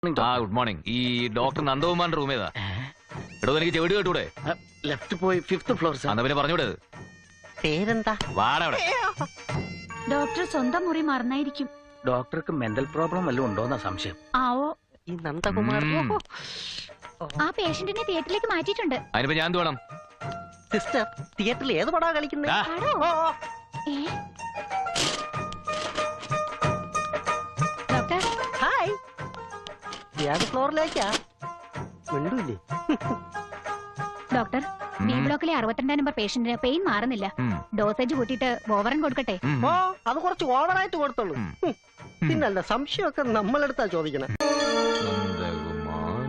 Good morning. ഈ doctor നന്ദകുമാറിന്റെ room ഏതാ? എടോ എനിക്ക് ചെവിടി കേട്ടൂടെ? ലെഫ്റ്റ് പോയി 5th ഫ്ലോർ. അന്ന് പിന്നെ പറഞ്ഞൂടെ? പേരെന്താ? വാടവിടെ. ഡോക്ടർ സ്വന്തം മുറി മറന്നായിരിക്കും. ഡോക്ടർക്ക് മെന്റൽ പ്രോബ്ലം വല്ലതും ഉണ്ടോന്നാ സംശയം. ആവോ. ഈ നന്ദകുമാർ ആ പേഷ്യന്റിനെ തിയേറ്ററിലേക്ക് മാറ്റിയിട്ടുണ്ട്. അതിനിപ്പോ ഞാൻ എന്ത് വേണം? സിസ്റ്റർ, തിയേറ്ററിൽ ഏത് പടാ കളിക്കുന്നത്? Doctor, hi. ഏത് ഫ്ലോറിലേക്കാ? മിണ്ടൂല്ലേ? ഡോക്ടർ, ബി ബ്ലോക്കിലെ 62 നമ്പർ പേഷ്യന്റിന് പെയിൻ മാറുന്നില്ല. ഡോസേജ് കൂട്ടിയിട്ട് ഓവറൻ കൊടുക്കട്ടെ? ഓ, അത് കുറച്ച് ഓവറായിട്ട് കൊടുത്തോളൂ. പിന്നല്ല, സംശയമൊക്കെ നമ്മളെടുത്താ ചോദിക്കണേ. നന്ദകുമാർ.